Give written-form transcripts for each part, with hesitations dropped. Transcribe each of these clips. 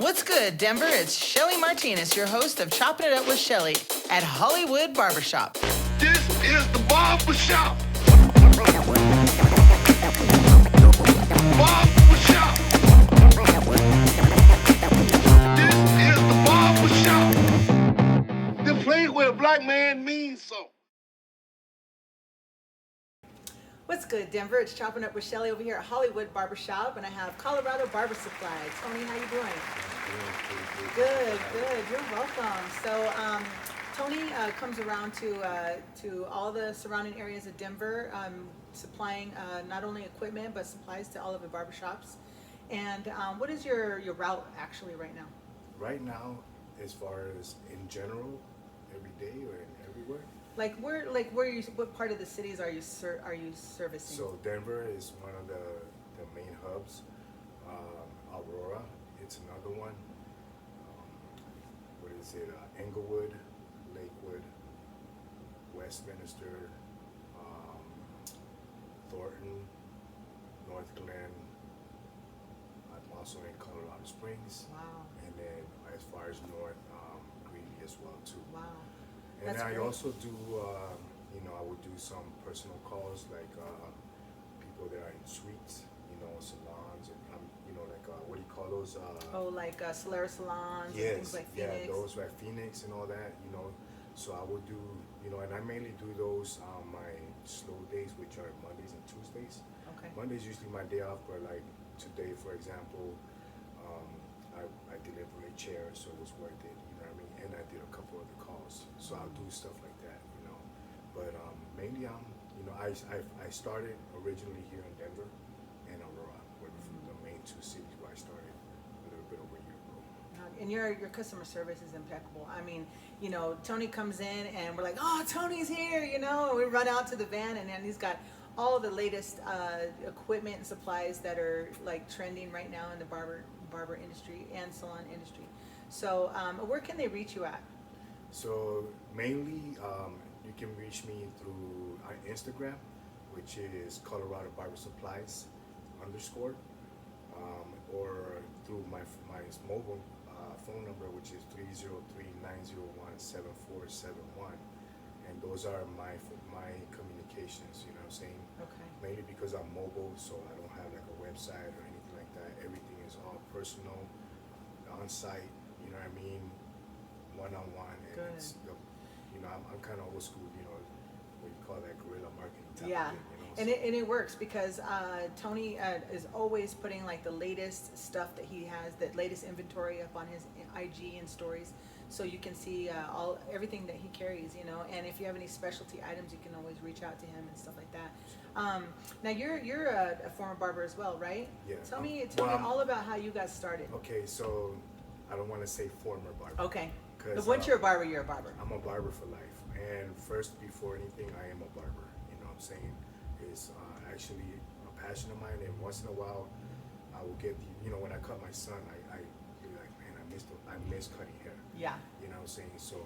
What's good, Denver? It's Shelly Martinez, your host of Chopping It Up with Shelly at Hollywood Barbershop. This is the barbershop. Barbershop. This is the barbershop. The place where a black man means so. What's good, Denver? It's Chopping Up with Shelly over here at Hollywood Barbershop, and I have Colorado Barber Supplies. Tony, how you doing? Good. You're welcome. So, Tony comes around to all the surrounding areas of Denver, supplying not only equipment but supplies to all of the barbershops. And what is your route actually right now? Right now, as far as in general, every day or in everywhere. What part of the cities are you servicing? So Denver is one of the main hubs. Aurora, it's another one. What is it? Englewood, Lakewood, Westminster, Thornton, North Glen. I'm also in Colorado Springs. Wow. And then as far as north, Greeley as well too. Wow. And That's I great. also do, I would do some personal calls, like people that are in suites, salons, and what do you call those? Solera salons and things Yes, like yeah, Phoenix. those like Phoenix and all that, So I would do, and I mainly do those on my slow days, which are Mondays and Tuesdays. Okay. Monday's usually my day off, but like today, for example, I delivered a chair, so it was worth it, you know what I mean? And I did a couple other calls, so I'll do stuff like that, But mainly I started originally here in Denver and Aurora, were the main two cities where I started a little bit over a year ago. And your customer service is impeccable. I mean, Tony comes in and we're like, oh, Tony's here, we run out to the van and then he's got all the latest equipment and supplies that are like trending right now in the barber industry and salon industry. So where can they reach you at? So mainly you can reach me through Instagram, which is Colorado Barber Supplies _ or through my mobile phone number, which is 303-901-7471, and those are my communications. You know what I'm saying? Okay. Mainly because I'm mobile, so I don't have like a website or anything like that. Everything is all personal, on site. You know what I mean? One-on-one, and Good. it's I'm kind of old school. What you call that, guerrilla marketing type Yeah, of thing. and it works because Tony is always putting like the latest stuff that he has, the latest inventory up on his IG and stories, so you can see everything that he carries, And if you have any specialty items, you can always reach out to him and stuff like that. Now you're a former barber as well, right? Yeah. Tell me all about how you got started. Okay, so I don't want to say former barber. Okay. But 'Cause, once you're a barber, you're a barber. I'm a barber for life, and first, before anything, I am a barber. You know what I'm saying? It's actually a passion of mine, and once in a while, I will get when I cut my son, I be like, man, I miss cutting hair. Yeah. You know what I'm saying? So,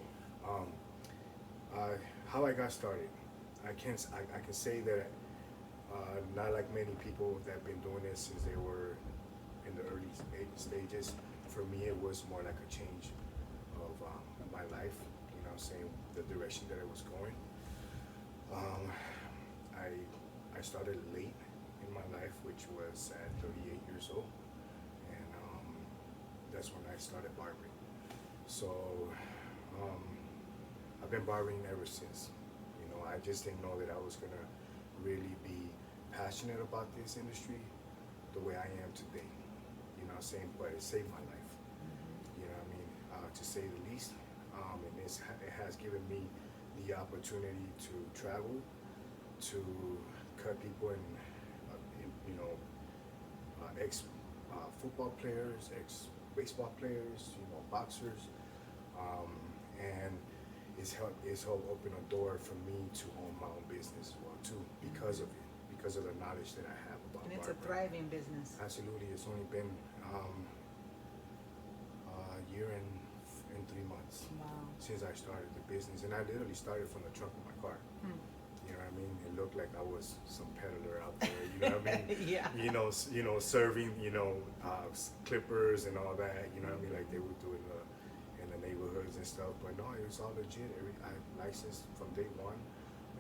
how I got started, I can say that not like many people that have been doing this since they were in the early stages. For me, it was more like a change of my life. You know what I'm saying? The direction that I was going. I started late in my life, which was at 38 years old, and that's when I started barbering. So I've been barbering ever since. I just didn't know that I was gonna really be passionate about this industry the way I am today. You know what I'm saying? But it saved my life. You know what I mean? To say the least. And it has given me the opportunity to travel, to cut people ex football players, ex baseball players, boxers, and it's helped open a door for me to own my own business as well too, because of it, because of the knowledge that I have about. And it's a barbering. thriving business. Absolutely, it's only been a year and 3 months Wow. since I started the business, and I literally started from the trunk of my car. You know what I mean? It looked like I was some peddler out there. You know what I mean? Yeah. Serving clippers and all that. You know what I mean? Like they would do in the neighborhoods and stuff. But no, it was all legit. I licensed from day one,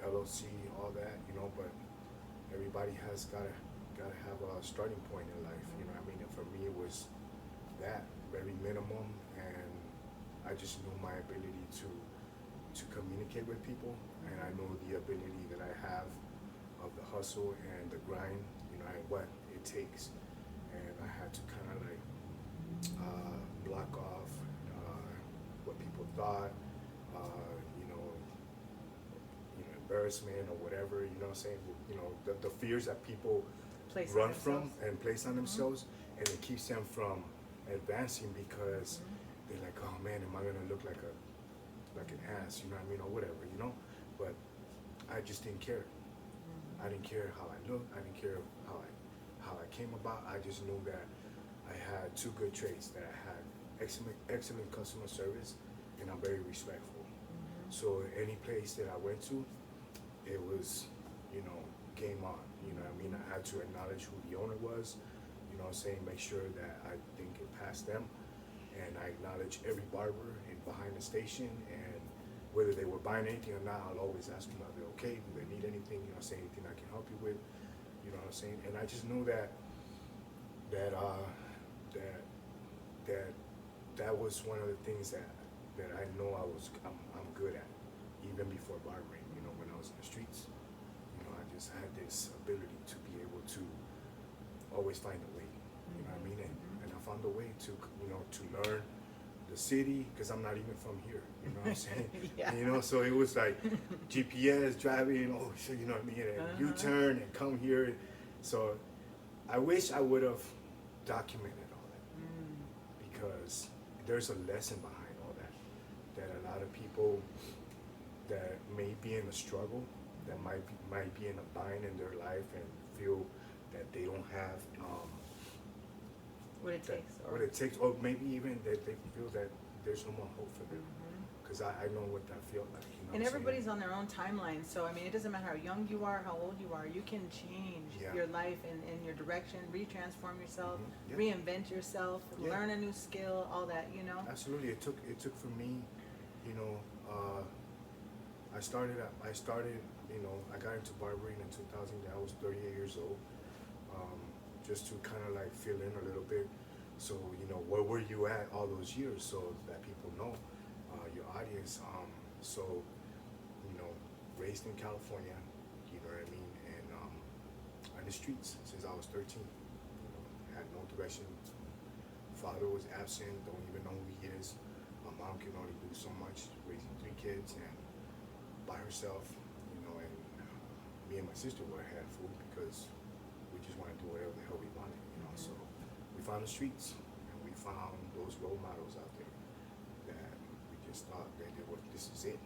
LLC, all that. But everybody has gotta have a starting point in life. You know what I mean? And for me, it was that very minimum, and I just knew my ability to communicate with people, and I know the ability that I have of the hustle and the grind, and what it takes. And I had to kind of like block off what people thought, embarrassment or whatever, you know what I'm saying? The fears that people run from and place on themselves, and it keeps them from advancing because they're like, oh man, am I gonna look like an ass, you know what I mean, or whatever, But I just didn't care. I didn't care how I looked. I didn't care how I came about. I just knew that I had two good traits. That I had excellent customer service, and I'm very respectful. So any place that I went to, it was, game on. You know what I mean? I had to acknowledge who the owner was. You know what I'm saying? Make sure that I didn't get past them. And I acknowledge every barber behind the station, and whether they were buying anything or not, I'll always ask them, are they okay? Do they need anything? Anything I can help you with? You know what I'm saying? And I just knew that was one of the things that I know I'm good at, even before barbering. When I was in the streets, I just had this ability to be able to always find a way. You know what I mean? And I found a way to learn the city, because I'm not even from here, you know what I'm saying? Yeah. So it was like GPS driving, you know what I mean, and U-turn and come here. So I wish I would have documented all that, because there's a lesson behind all that a lot of people that may be in a struggle, that might be in a bind in their life and feel that they don't have what it takes, or maybe even that they feel that there's no more hope for them. Because I know what that feels like. And everybody's on their own timeline, so I mean, it doesn't matter how young you are, how old you are, you can change your life and your direction, retransform yourself, reinvent yourself, learn a new skill, all that, Absolutely. It took for me, I started, I got into barbering in 2000. I was 38 years old. Just to kind of like fill in a little bit. So, where were you at all those years, so that people know, your audience. So, raised in California, you know what I mean, and on the streets since I was 13. Had no direction. Father was absent, don't even know who he is. My mom can only do so much, raising 3 kids and by herself, and me and my sister were a handful because we just wanted to do whatever the hell we wanted, So we found the streets, and we found those role models out there that we just thought this is it.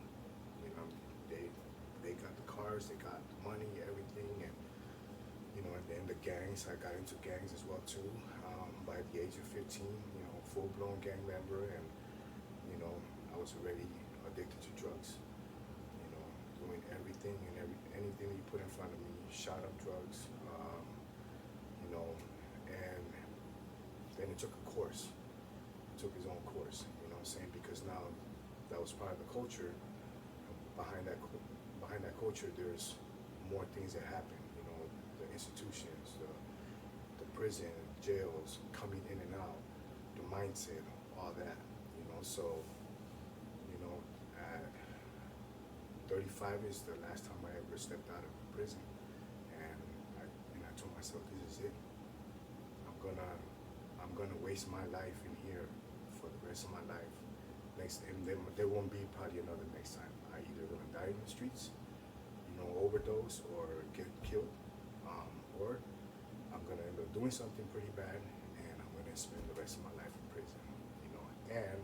They got the cars, they got the money, everything, and and then the gangs. I got into gangs as well too. By the age of 15, full-blown gang member, and I was already addicted to drugs. Doing everything and anything you put in front of me, shot up drugs. And then it took a course. It took its own course, because now that was part of the culture. Behind that culture, there's more things that happen, the institutions, the prison, jails, coming in and out, the mindset, all that, so, at 35 is the last time I ever stepped out of prison, and I told myself, this is it. I'm gonna waste my life in here for the rest of my life. And then there won't be probably another next time. I either gonna die in the streets, overdose, or get killed, or I'm gonna end up doing something pretty bad, and I'm gonna spend the rest of my life in prison. And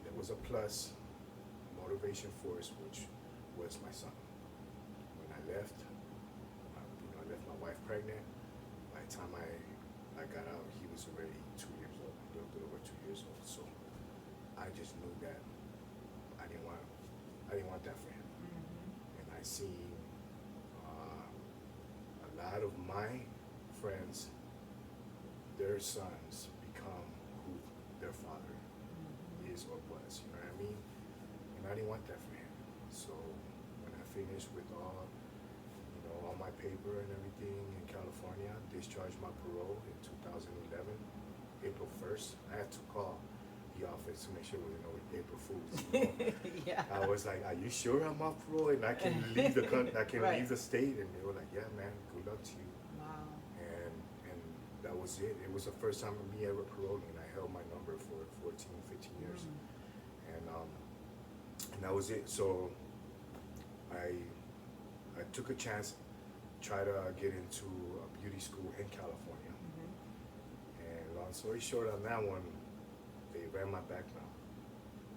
there was a plus motivation force, which was my son. When I left, I left my wife pregnant. By the time I got out, he was already 2 years old, a little bit over 2 years old. So I just knew that I didn't want that for him. And I seen my friends, their sons become who their father is or was. You know what I mean? And I didn't want that for him. So when I finished with all, all my paper and everything in California, discharged my parole in 2011, April 1st. I had to call the office to make sure there were no April Fools. Yeah. I was like, "Are you sure I'm off parole and I can leave the I can Right. leave the state?" And they were like, "Yeah, man. Good luck to you." Wow. And that was it. It was the first time of me ever paroling. I held my number for 14, 15 years, and that was it. So I took a chance, try to get into a beauty school in California. And long story short, on that one, they ran my background,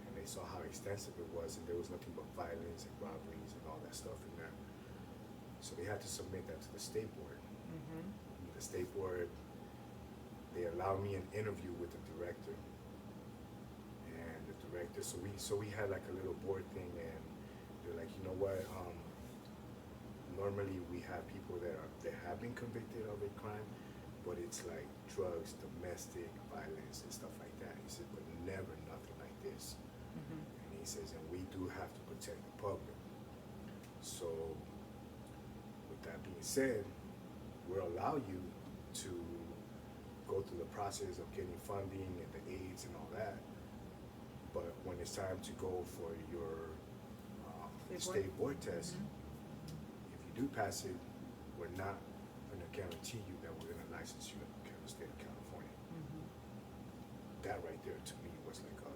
and they saw how extensive it was, and there was nothing but violence and robberies and all that stuff in there. So they had to submit that to the state board. The state board, they allowed me an interview with the director, and the director. So we had like a little board thing, and they're like, you know what? Normally we have people that have been convicted of a crime, but it's like drugs, domestic violence, and stuff like that. He said, but never nothing like this. And he says, and we do have to protect the public. So with that being said, we'll allow you to go through the process of getting funding and the aids and all that. But when it's time to go for your state board test, if you do pass it, we're not going to guarantee you that we're going to license you in the state of California. That right there to me was like a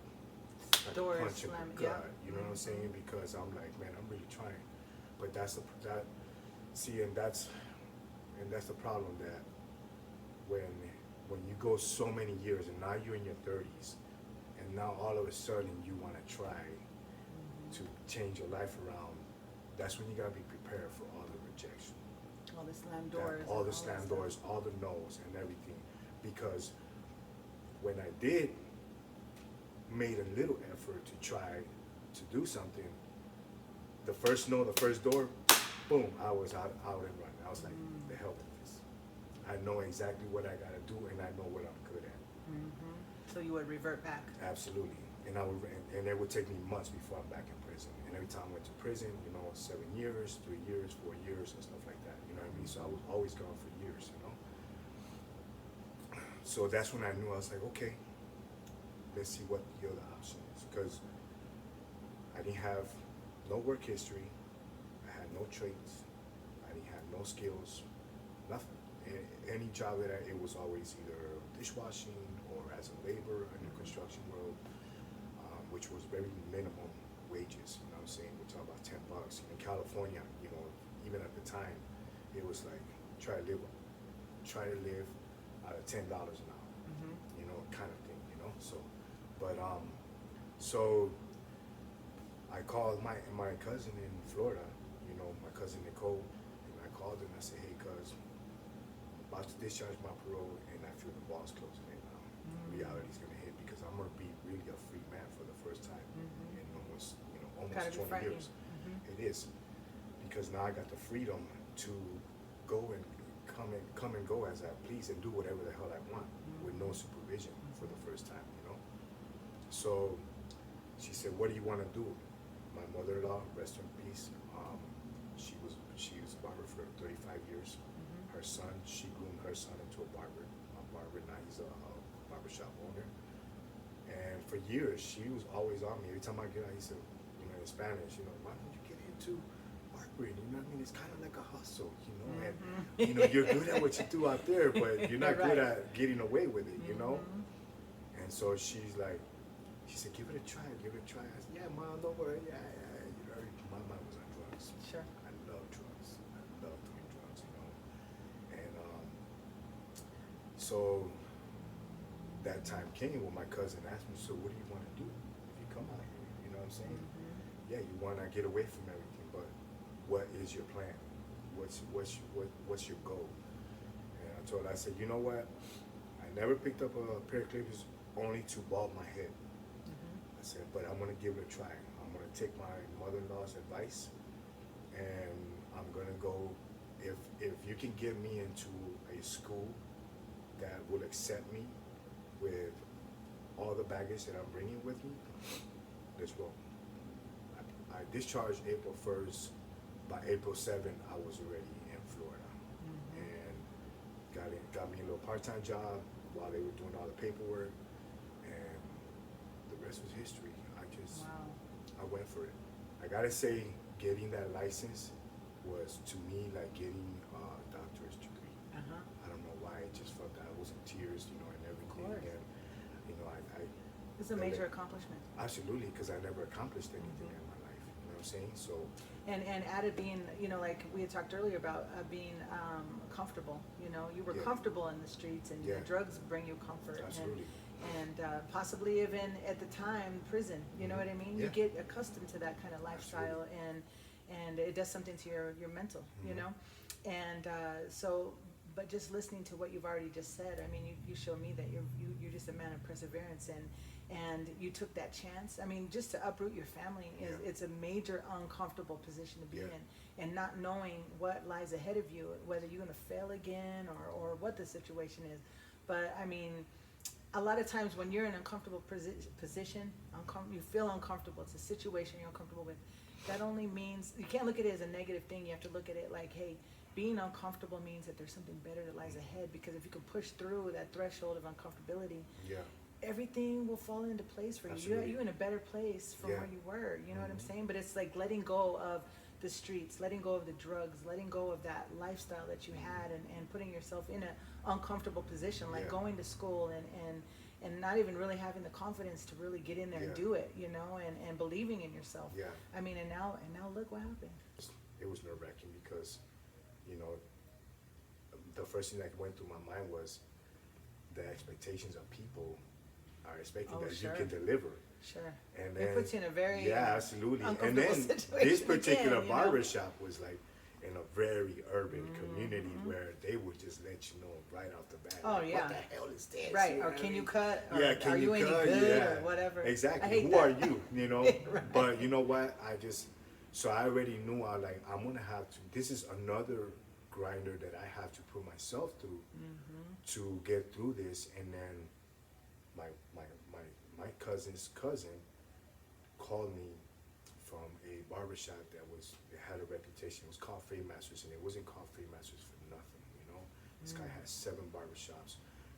Door punch in slam, the yeah. gut. You know what I'm saying? Because I'm like, man, I'm really trying. But that's the problem, that when you go so many years and now you're in your 30s, and now all of a sudden you want to try to change your life around, that's when you got to be prepared for all the rejection. All the slam doors. All the and slam that doors, stuff. all the no's and everything. Because when I did made a little effort to try to do something, the first no, the first door, boom, I was out and running. I was like, the hell with this. I know exactly what I got to do, and I know what I'm good at. So you would revert back. Absolutely. And and it would take me months before I'm back in prison. And every time I went to prison, 7 years, 3 years, 4 years, and stuff like that. You know what I mean? So I was always gone for years, So that's when I knew. I was like, okay, let's see what the other option is. Because I didn't have no work history. I had no traits. I didn't have no skills. Nothing. Any job it was always either dishwashing or as a laborer in the construction world, which was very minimum wages. You know what I'm saying? We're talking about $10. In California, even at the time, it was like try to live out of $10 an hour. Kind of thing. So I called my cousin in Florida. My cousin Nicole, and I called her and I said, hey, cuz, I'm about to discharge my parole, and I feel the ball's closing in now. Reality's gonna hit, because I'm gonna be really a free man for the first time in almost Gotta be 20 frightening. years. It is, because now I got the freedom to go and come and go as I please and do whatever the hell I want with no supervision for the first time. So she said, what do you want to do? My mother-in-law, rest in peace, she was a barber for 35 years. Her son, she groomed her son into a barber. Now he's a barbershop owner. And for years, she was always on me. Every time I get out, he said, in Spanish, why don't you get into barbering? You know what I mean? It's kind of like a hustle, and you're good at what you do out there, but you're not good at getting away with it, And so she said, give it a try. I said, yeah, Mom, don't worry. Yeah. My mom was on drugs. Sure. I love drugs. I love doing drugs, And so that time came when my cousin asked me, so what do you want to do if you come out here? You know what I'm saying? Yeah, you want to get away from everything, but what is your plan? What's your goal? And I told her, I said, you know what? I never picked up a pair of clippers only to bald my head. I said, but I'm going to give it a try. I'm going to take my mother-in-law's advice, and I'm going to go if you can get me into a school that will accept me with all the baggage that I'm bringing with me, let's roll. I discharged April 1st. By April 7th, I was already in Florida, and got me a little part-time job while they were doing all the paperwork, and the rest was history. Wow. I went for it. I gotta say, getting that license was to me like getting a doctorate degree. I don't know why. I just felt that I was in tears, and everything. Of course. And I It's a major accomplishment. absolutely, because I never accomplished anything in my life. You know what I'm saying? So. And added being, like we had talked earlier about being comfortable. You were Yeah. comfortable in the streets, and Yeah. the drugs bring you comfort. Absolutely. And possibly even at the time prison. You know what I mean? Yeah. You get accustomed to that kind of lifestyle, and it does something to your mental. And so. But just listening to what you've already just said, I mean, you show me that you're just a man of perseverance, and you took that chance. I mean, just to uproot your family it's a major uncomfortable position to be in, and not knowing what lies ahead of you, whether you're going to fail again or what the situation is. But I mean, a lot of times when you're in an uncomfortable position, you feel uncomfortable. It's a situation you're uncomfortable with. That only means you can't look at it as a negative thing. You have to look at it like, hey, being uncomfortable means that there's something better that lies ahead, because if you can push through that threshold of uncomfortability, everything will fall into place for you. Absolutely. You're in a better place from where you were. You know what I'm saying? But it's like letting go of the streets, letting go of the drugs, letting go of that lifestyle that you had, and putting yourself in an uncomfortable position, like going to school and not even really having the confidence to really get in there and do it, and believing in yourself. I mean, and now look what happened. It was nerve-wracking because, the first thing that went through my mind was the expectations of people are expecting that you can deliver. Sure. And then, it puts you in a very absolutely. And uncomfortable then situation this particular again, barber shop was like in a very urban community where they would just let you know right off the bat. Oh, like, yeah. What the hell is this? Right, You know or what I can you mean? cut? Or Yeah, can are you you any cut? good Yeah. or whatever? Exactly. I hate Who that. are you? Right. But you know what? So I already knew I'm gonna have to. This is another grinder that I have to put myself through to get through this. And then my cousin's cousin called me from a barbershop that had a reputation. It was called Fade Masters, and it wasn't called Fade Masters for nothing. This guy had 7 barbershops,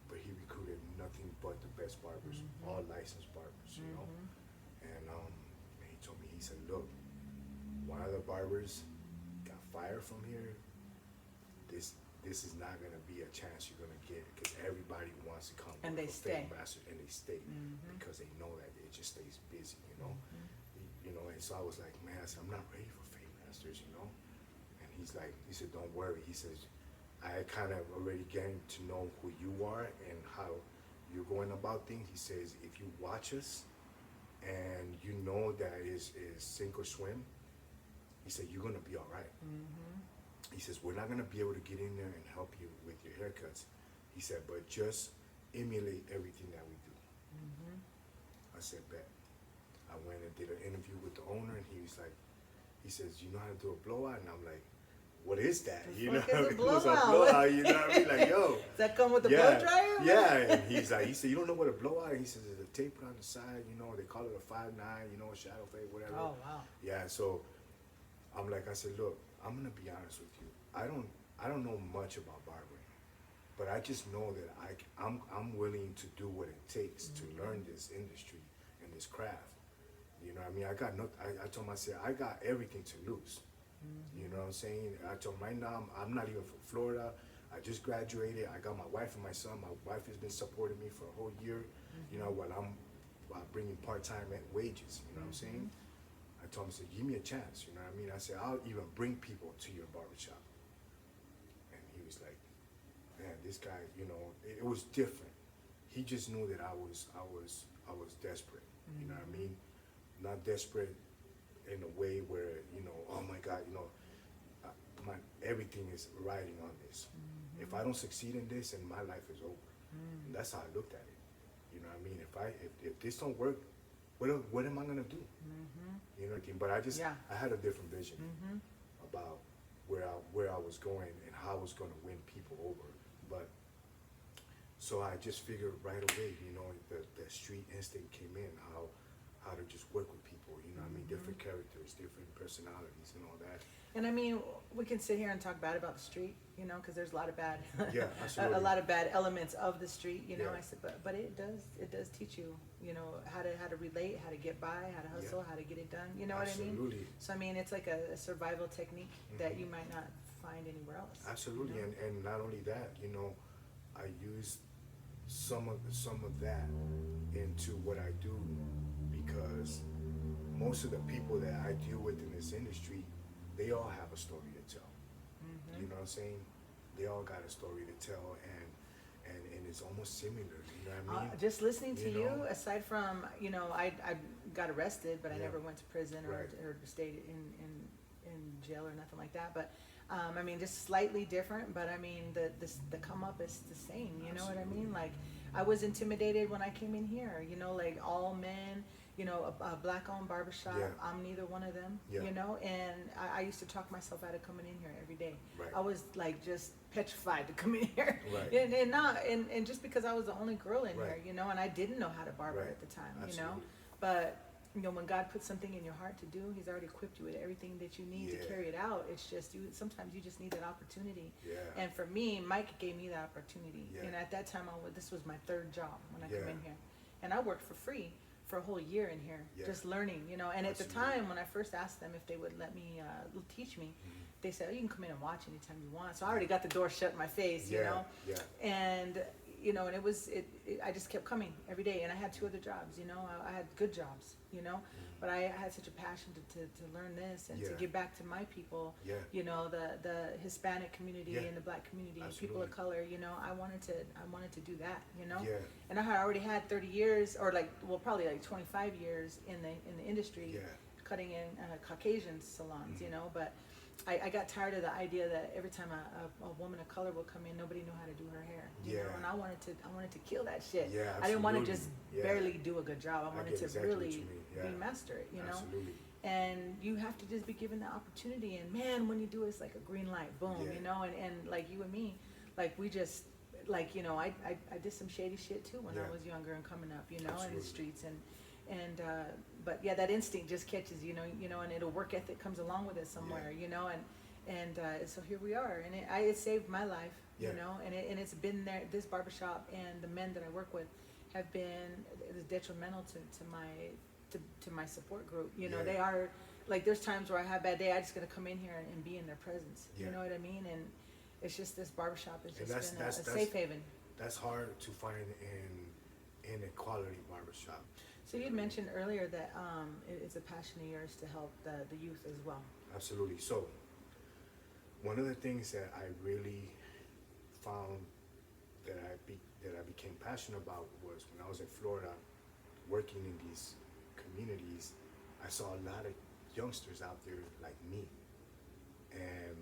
but he recruited nothing but the best barbers, all licensed barbers. And he told me, he said, look, one of the barbers got fired from here. This is not gonna be a chance you're gonna get, because everybody wants to come And work they for Fade stay. Masters, and they stay because they know that it just stays busy. And so I was like, man, I'm not ready for Fade Masters. And he said, don't worry. He says, I kind of already getting to know who you are and how you're going about things. He says, if you watch us and you know that is sink or swim, he said, you're gonna be all right. He says, we're not gonna be able to get in there and help you with your haircuts. He said, but just emulate everything that we do. I said, bet. I went and did an interview with the owner, and he says, you know how to do a blowout? And I'm like, what is that? The fuck is a It was a blowout? blowout, you know what I mean? Like, yo. Does that come with the blow dryer? Yeah, and he said, you don't know what a blowout is? He says, there's a tape on the side, they call it a 5'9", a shadow fade, whatever. Oh, wow. Yeah, so I said, look, I'm gonna be honest with you. I don't know much about barbering, but I just know that I'm willing to do what it takes to learn this industry and this craft. You know what I mean? I told myself, I got everything to lose. You know what I'm saying? I told him right now, I'm not even from Florida. I just graduated. I got my wife and my son. My wife has been supporting me for a whole year, while I'm bringing part-time wages. You know what I'm saying? I told him, I said, give me a chance. You know what I mean? I said, I'll even bring people to your barbershop. And he was like, man, this guy, it was different. He just knew that I was desperate. You know what I mean? Not desperate in a way where, oh my God, everything is riding on this. If I don't succeed in this, then my life is over. And that's how I looked at it. You know what I mean? If this don't work, what am I gonna do? You know what I mean? But I had a different vision about where I was going and how I was going to win people over. But so I just figured right away, the street instinct came in, how to just work with people, I mean, different characters, different personalities and all that. And I mean, we can sit here and talk bad about the street, because there's a lot of bad, Yeah, absolutely. a lot of bad elements of the street, Yeah. I said, but it does teach you, how to relate, how to get by, how to hustle, how to get it done, you know what I mean? Absolutely. So I mean, it's like a survival technique that you might not find anywhere else. Absolutely, and not only that, I use some of that into what I do, because most of the people that I deal with in this industry, they all have a story to tell. You know what I'm saying? They all got a story to tell, and it's almost similar. You know what I mean? Just listening to you, know? aside from, I got arrested, but I Yeah. never went to prison or, Right. or stayed in jail or nothing like that. But I mean, just slightly different. But I mean, the come up is the same. You know what I mean? Like, I was intimidated when I came in here. Like all men. A black-owned barbershop. Yeah. I'm neither one of them. Yeah. And I used to talk myself out of coming in here every day. Right. I was like just petrified to come in here. Right. And just because I was the only girl in Right. here, and I didn't know how to barber Right. at the time, Absolutely. But when God puts something in your heart to do, He's already equipped you with everything that you need to Yeah. carry it out. It's just sometimes you just need that opportunity. Yeah. And for me, Mike gave me that opportunity. Yeah. And at that time, this was my third job when I Yeah. came in here, and I worked for free for a whole year in here, Yeah. just learning, And at the Absolutely. time, when I first asked them if they would let me teach me, they said, "Oh, you can come in and watch anytime you want." So I already got the door shut in my face, Yeah. Yeah. And and it was I just kept coming every day, and I had two other jobs, I had good jobs, but I had such a passion to learn this and to Yeah. give back to my people, Yeah. the Hispanic community Yeah. and the black community, people Absolutely. of color, I wanted to do that, Yeah. and I had already had 30 years, or probably like 25 years in the industry, Yeah. cutting in Caucasian salons, but I got tired of the idea that every time a woman of color would come in, nobody knew how to do her hair. Yeah. And I wanted to kill that shit. Yeah, I didn't want to just absolutely. Yeah. barely do a good job. I wanted get to exactly what really you mean. Yeah. be master it, Absolutely. And you have to just be given the opportunity. And man, when you do it, it's like a green light, boom, Yeah. And like you and me, like we just, like, I did some shady shit too when I Yeah. was younger and coming up, in Absolutely. the streets but yeah, that instinct just catches, and it'll work ethic comes along with it somewhere, and so here we are, and it saved my life, Yeah. and it's been there. This barbershop and the men that I work with have been detrimental to my support group. Yeah. They are like, there's times where I have a bad day, I just gotta come in here and be in their presence. Yeah. You know what I mean? And it's just this barbershop has And just been a safe haven. That's hard to find in a quality barbershop. So you had mentioned earlier that it's a passion of yours to help the youth as well. Absolutely. So, one of the things that I really found that I became passionate about was when I was in Florida, working in these communities. I saw a lot of youngsters out there like me, and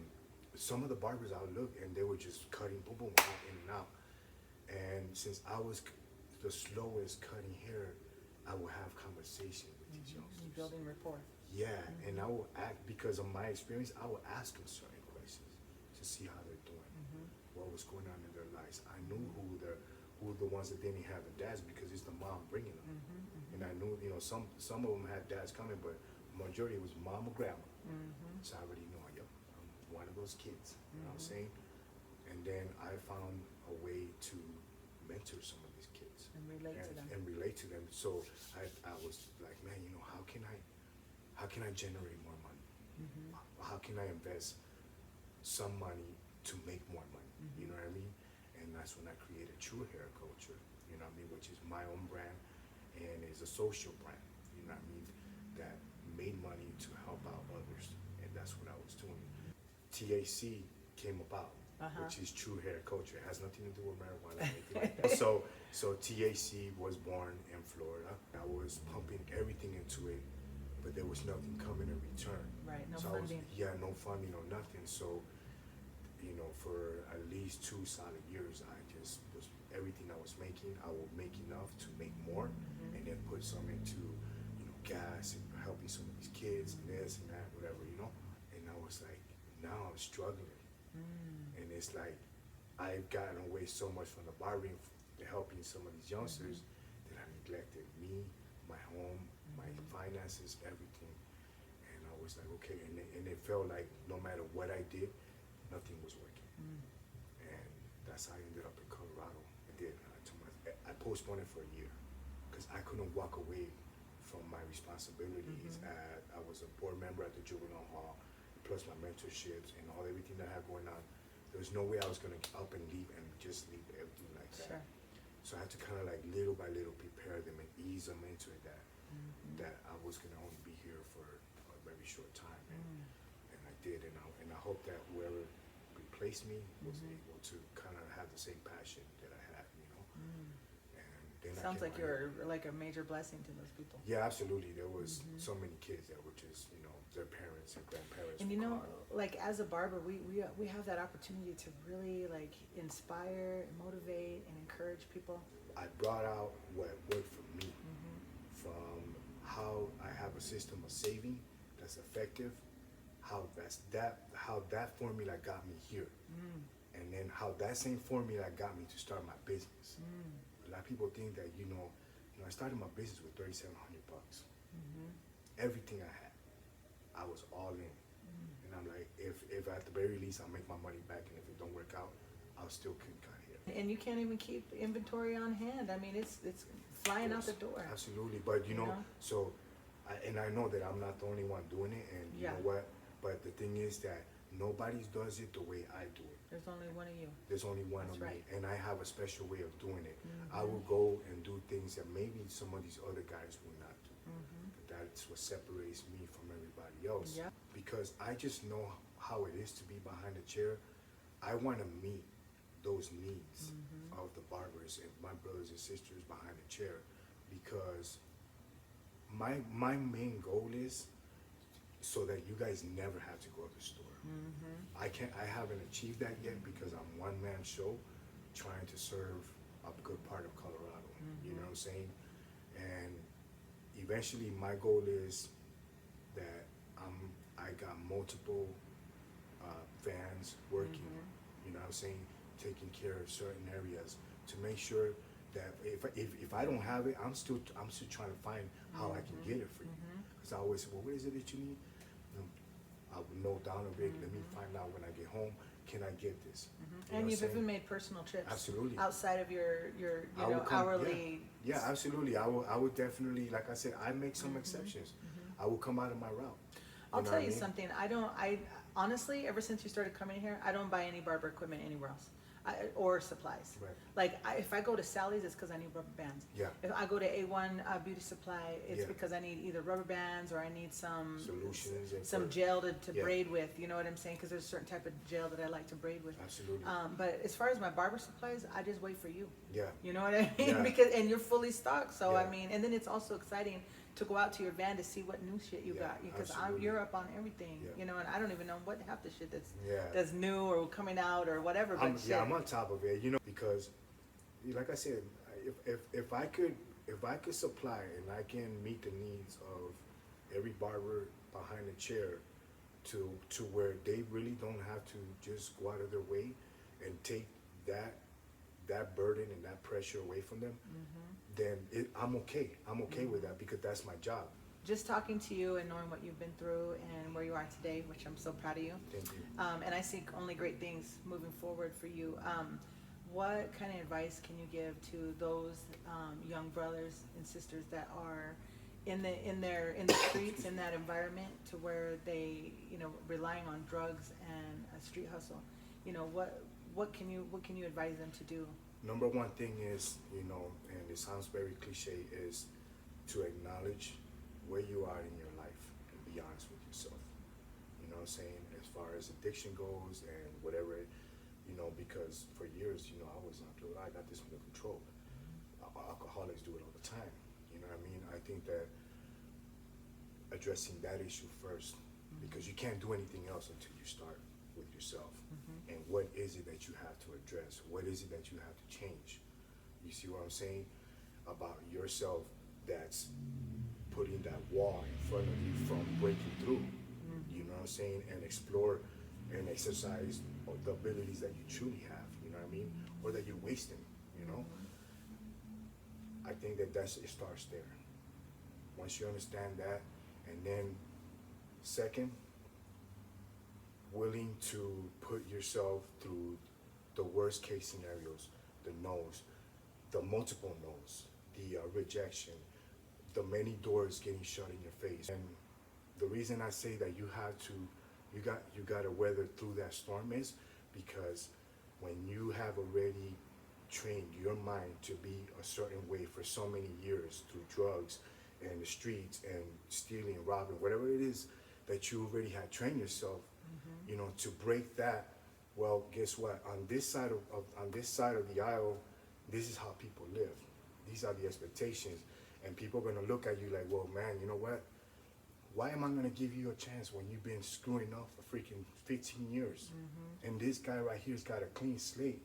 some of the barbers I would look, and they were just cutting boom boom out in and out. And since I was the slowest cutting hair, I would have conversation with these youngsters. Building rapport. Yeah, and I will act, because of my experience, I will ask them certain questions to see how they're doing, what was going on in their lives. I knew who the ones that didn't have a dads, because it's the mom bringing them. And I knew, some of them had dads coming, but majority was mom or grandma. So I already know, I'm one of those kids. You know what I'm saying? And then I found a way to mentor some of these kids And relate to them. and relate to them. So I was like, man, how can I generate more money? How can I invest some money to make more money? You know what I mean? And that's when I created True Hair Culture, you know what I mean, which is my own brand and is a social brand, you know what I mean, that made money to help out others. And that's what I was doing. TAC came about, which is True Hair Culture. It has nothing to do with marijuana or anything like that. So TAC was born in Florida. I was pumping everything into it, but there was nothing coming in return. Right, no So funding. no funding or nothing. So, for at least 2 solid years, I just was, everything I was making, I would make enough to make more, and then put some into, gas and helping some of these kids and this and that, whatever, And I was like, now I'm struggling. And it's like I've gotten away so much from the barbering, helping some of these youngsters, that I neglected me, my home, my finances, everything. And I was like, okay, and it felt like no matter what I did, nothing was working. And that's how I ended up in Colorado. I postponed it for a year because I couldn't walk away from my responsibilities. I was a board member at the juvenile hall, plus my mentorships and everything that I had going on. There was no way I was gonna up and leave and just leave everything like that. Sure. So I had to kind of like little by little prepare them and ease them into it that I was gonna only be here for a very short time, and I did, and I hope that whoever replaced me was able to kind of have the same passion that I had, you know. And then Sounds like you're like a major blessing to those people. Yeah, absolutely. There was so many kids that were just, you know, their parents and grandparents. And you know, like as a barber, we have that opportunity to really like inspire, motivate, and encourage people. I brought out what worked for me, from how I have a system of saving that's effective, how that formula got me here, and then how that same formula got me to start my business. A lot of people think that I started my business with $3,700. Everything I had, I was all in, and I'm like, if at the very least I'll make my money back, and if it don't work out, I'll still kick out here. And you can't even keep inventory on hand. I mean, it's flying out the door. Absolutely, but you know, so I know that I'm not the only one doing it, and you know what? But the thing is that nobody does it the way I do it. There's only one of you. There's only one That's of right. me, and I have a special way of doing it. I will go and do things that maybe some of these other guys will not do. But that's what separates me from everybody else. Yeah. Because I just know how it is to be behind a chair. I want to meet those needs of the barbers and my brothers and sisters behind the chair, because my main goal is so that you guys never have to go to the store. I haven't achieved that yet because I'm one man show trying to serve a good part of Colorado. You know what I'm saying? And eventually my goal is that I got multiple vans working, you know what I'm saying, taking care of certain areas to make sure that if I don't have it, I'm still trying to find how I can get it for you. Because I always say, well, what is it that you need? I would note down a bit. Let me find out when I get home. Can I get this? You know And you've what I'm even saying? made personal trips. Absolutely. Outside of your I will come- hourly. Yeah, absolutely. I would definitely, like I said, I make some exceptions. I will come out of my route. I'll know tell what you I mean? something. I honestly, ever since you started coming here, I don't buy any barber equipment anywhere else, or supplies. Right. Like if I go to Sally's, it's because I need rubber bands. Yeah. If I go to A1 Beauty Supply, it's Yeah. because I need either rubber bands or I need some Solutions and some for- gel to Yeah. braid with. You know what I'm saying? Because there's a certain type of gel that I like to braid with. Absolutely. But as far as my barber supplies, I just wait for you. Yeah. You know what I mean? Yeah. And you're fully stocked. So Yeah. I mean, and then it's also exciting to go out to your van to see what new shit you Yeah, got, because absolutely. you're up on everything. Yeah. You know, and I don't even know what half the shit Yeah. that's new or coming out or whatever. But shit. I'm on top of it, you know, because, like I said, if I could supply and I can meet the needs of every barber behind the chair, to where they really don't have to just go out of their way and take that burden and that pressure away from them, then I'm okay. I'm okay with that because that's my job. Just talking to you and knowing what you've been through and where you are today, which I'm so proud of you. Thank you. And I see only great things moving forward for you. What kind of advice can you give to those young brothers and sisters that are in the streets, in that environment, to where they, you know, relying on drugs and a street hustle? You know, what can you advise them to do? Number one thing is, you know, and it sounds very cliche, is to acknowledge where you are in your life and be honest with yourself. You know what I'm saying? As far as addiction goes and whatever, you know, because for years, you know, I was like, dude, I got this under control. Alcoholics do it all the time. You know what I mean? I think that addressing that issue first, because you can't do anything else until you start with yourself. And what is it that you have to address? What is it that you have to change? You see what I'm saying? About yourself, that's putting that wall in front of you from breaking through. You know what I'm saying? And explore and exercise the abilities that you truly have, you know what I mean? Or that you're wasting, you know? I think that it starts there. Once you understand that, and then second, willing to put yourself through the worst case scenarios, the no's, the multiple no's, the rejection, the many doors getting shut in your face. And the reason I say that you got to weather through that storm is because when you have already trained your mind to be a certain way for so many years through drugs and the streets and stealing, robbing, whatever it is that you already had trained yourself, you know, to break that. Well, guess what? On this side of the aisle, this is how people live. These are the expectations, and people are gonna look at you like, well, man, you know what? Why am I gonna give you a chance when you've been screwing up for freaking 15 years? And this guy right here's got a clean slate.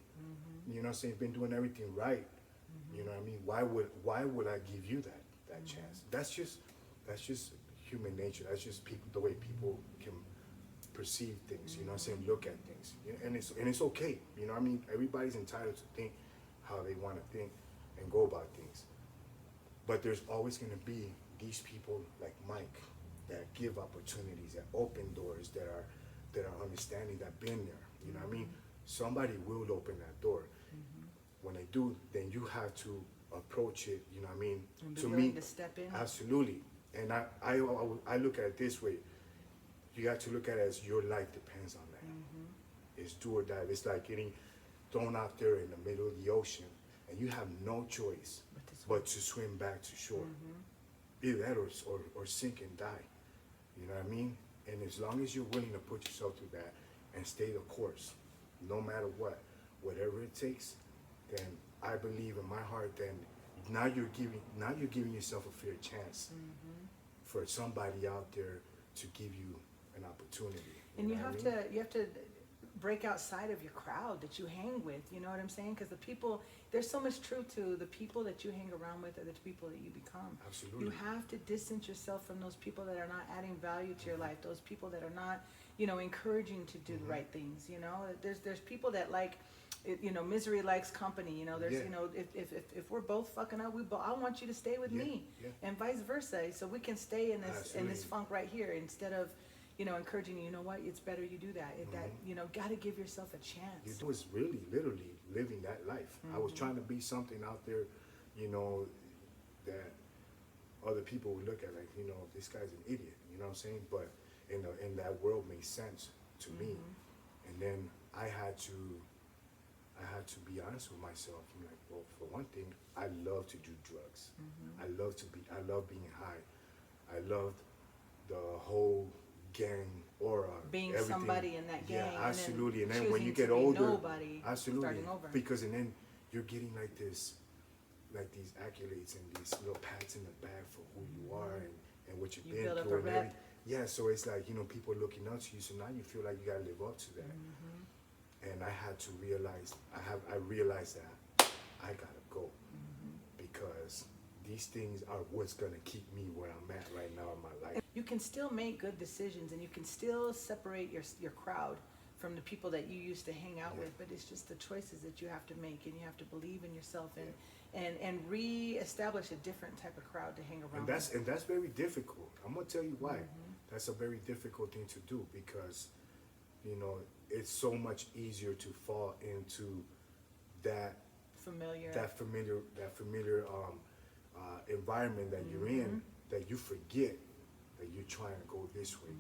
You know what I'm saying? Been doing everything right. You know what I mean? Why would I give you that chance? That's just human nature. That's just the way people can perceive things. You know what I'm saying? Look at things, and it's okay. You know what I mean? Everybody's entitled to think how they want to think and go about things. But there's always going to be these people like Mike that give opportunities, that open doors, that are understanding, that been there. You know what I mean? Somebody will open that door. When they do, then you have to approach it. You know what I mean? And be willing to step in. Absolutely. And I look at it this way. You got to look at it as your life depends on that. It's do or die. It's like getting thrown out there in the middle of the ocean, and you have no choice but to swim back to shore. Either that or sink and die. You know what I mean? And as long as you're willing to put yourself through that and stay the course, no matter what, whatever it takes, then I believe in my heart then now you're giving yourself a fair chance for somebody out there to give you an opportunity. And you have to break outside of your crowd that you hang with. You know what I'm saying? Because there's so much truth to the people that you hang around with are the people that you become. Absolutely. You have to distance yourself from those people that are not adding value to your life. Those people that are not, you know, encouraging to do the right things. You know, there's people that like. You know, misery likes company. You know, there's you know, if we're both fucking up, I want you to stay with me, and vice versa. So we can stay in this funk right here instead of, you know, encouraging you. You know what? It's better you do that. That you know, got to give yourself a chance. I was really literally living that life. I was trying to be something out there, you know, that other people would look at like, you know, this guy's an idiot. You know what I'm saying? But in that world made sense to me, and then I had to be honest with myself. I'm like, well, for one thing, I love to do drugs. I love being high. I loved the whole gang aura. Being everything. Somebody in that gang. Yeah, absolutely. And then choosing when you to get be older, nobody, absolutely. starting over. Because and then you're getting like these accolades and these little pats in the back for who you are and what you've been build up through. a And rep. yeah, so it's like, you know, people looking up to you. So now you feel like you gotta live up to that. And I had to realize, I realized that I gotta go because these things are what's gonna keep me where I'm at right now in my life. You can still make good decisions, and you can still separate your crowd from the people that you used to hang out with. But it's just the choices that you have to make, and you have to believe in yourself and re-establish a different type of crowd to hang around. And that's very difficult. I'm gonna tell you why. That's a very difficult thing to do because, you know, it's so much easier to fall into that familiar environment that you're in, that you forget that you're trying to go this way,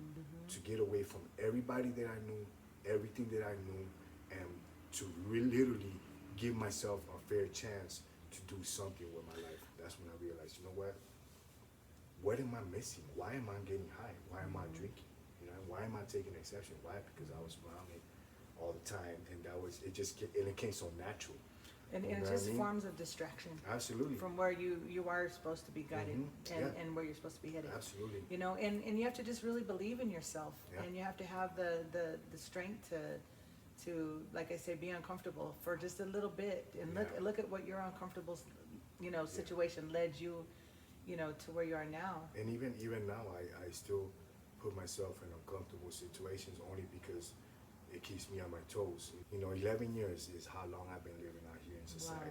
to get away from everybody that I knew, everything that I knew, and to literally give myself a fair chance to do something with my life. That's when I realized, you know what am I missing? Why am I getting high? Why am I drinking? You know, why am I taking exception? Why? Because I was around it all the time, and it came so natural. And it's just forms of distraction. Absolutely. From where you are supposed to be guided and where you're supposed to be headed. Absolutely. You know, and you have to just really believe in yourself, and you have to have the strength to, like I say, be uncomfortable for just a little bit, and look at what your uncomfortable, you know, situation led you, you know, to where you are now. And even now, I still put myself in uncomfortable situations only because it keeps me on my toes. 11 years is how long I've been living out here in society.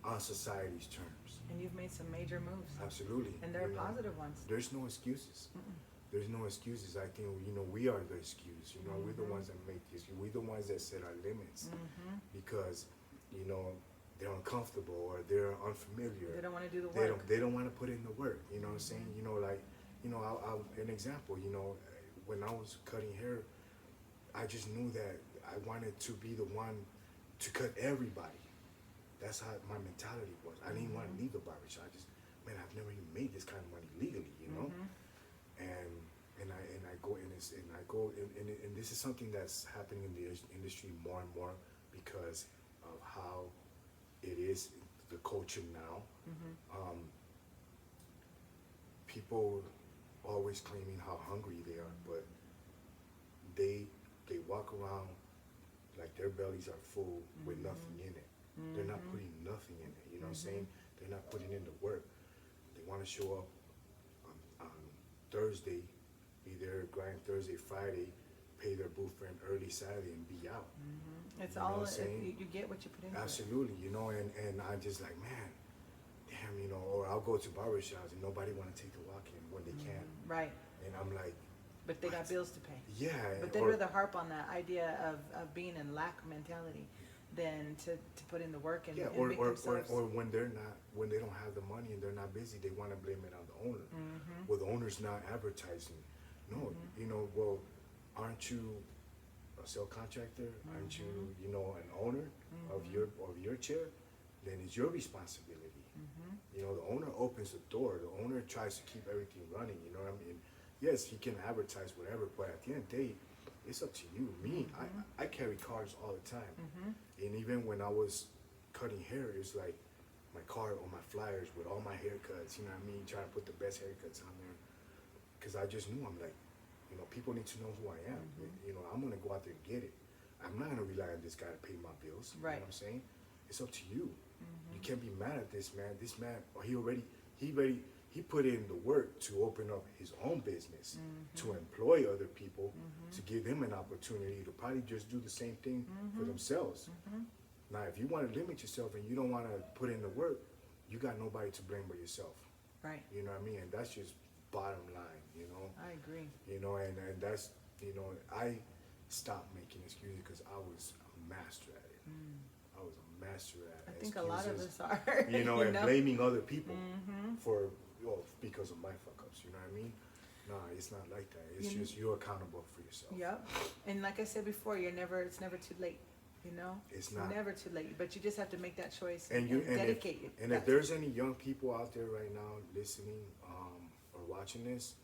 On society's terms. And you've made some major moves. Absolutely. And they're positive ones. There's no excuses. There's no excuses. I think, we are the excuse. We're the ones that make this. We're the ones that set our limits. Because, they're uncomfortable or they're unfamiliar. They don't want to do the work. They don't want to put in the work. You know what I'm saying? An example, when I was cutting hair, I just knew that I wanted to be the one to cut everybody. That's how my mentality was. I didn't want to leave the barbershop. I've never even made this kind of money legally, And I go and this is something that's happening in the industry more and more because of how it is the culture now. People always claiming how hungry they are, but they walk around like their bellies are full with nothing in it. They're not putting nothing in it. You know what I'm saying? They're not putting in the work. They want to show up on Thursday, either grind Thursday, Friday, pay their booth rent early Saturday, and be out. It's You know all what I'm saying? you get what you put into it. Absolutely, and I'm just like, man, damn, or I'll go to barbershops and nobody want to take the walk in when they can. Right. And I'm like, but they got bills to pay. yeah. But they'd rather harp on that idea of being in lack mentality than to put in the work and, and make themselves. Or when they don't have the money and they're not busy, they want to blame it on the owner. Well, the owner's not advertising. No, well, aren't you a sale contractor? Aren't you, an owner of your chair? Then it's your responsibility. The owner opens the door. The owner tries to keep everything running. You know what I mean? Yes, he can advertise whatever, but at the end of the day, it's up to you. Me, I carry cards all the time. And even when I was cutting hair, it's like my card or my flyers with all my haircuts, you know what I mean? Trying to put the best haircuts on there. Because I just knew, I'm like, people need to know who I am. I'm going to go out there and get it. I'm not going to rely on this guy to pay my bills. Right. You know what I'm saying? It's up to you. You can't be mad at this man. This man, he put in the work to open up his own business, to employ other people, to give them an opportunity to probably just do the same thing for themselves. Now, if you want to limit yourself and you don't want to put in the work, you got nobody to blame but yourself. Right. You know what I mean? And that's just bottom line, I agree. And that's, I stopped making excuses because I was a master at it. I was a master at I think excuses, a lot of us are. and blaming other people because of my fuck-ups, you know what I mean? No, it's not like that. It's just you're accountable for yourself. Yep. And like I said before, it's never too late. It's not. Never too late. But you just have to make that choice and dedicate it. And if there's any young people out there right now listening or watching this,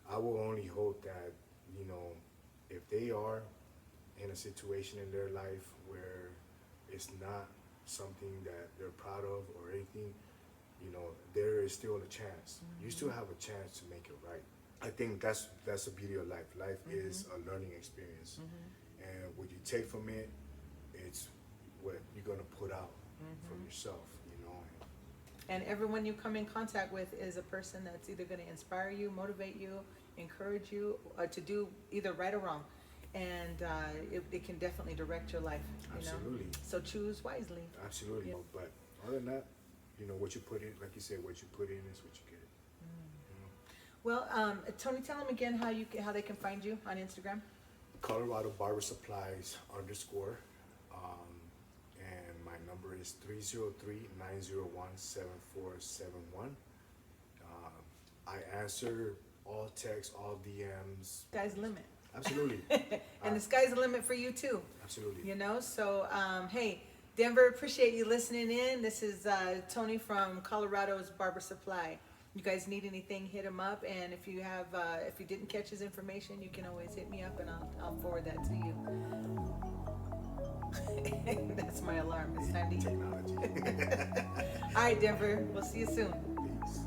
I will only hope that, if they are in a situation in their life where it's not something that they're proud of or anything, there is still a chance. You still have a chance to make it right. I think that's the beauty of life. Life is a learning experience. And what you take from it, it's what you're going to put out from yourself, And everyone you come in contact with is a person that's either going to inspire you, motivate you, encourage you to do either right or wrong. And it can definitely direct your life, Absolutely. So choose wisely. Absolutely. Yeah. But other than that, what you put in, like you said, what you put in is what you get. Well, Tony, tell them again how they can find you on Instagram. Colorado Barber Supplies _ and my number is 303-901-7471. I answer all texts, all DMs. Sky's the limit. Absolutely. And the sky's the limit for you too. Absolutely. So hey, Denver, appreciate you listening in. This is Tony from Colorado's Barber Supply. You guys need anything, hit him up. And if you didn't catch his information, you can always hit me up and I'll forward that to you. That's my alarm. It's time to eat. Technology. All right, Denver. We'll see you soon. Peace.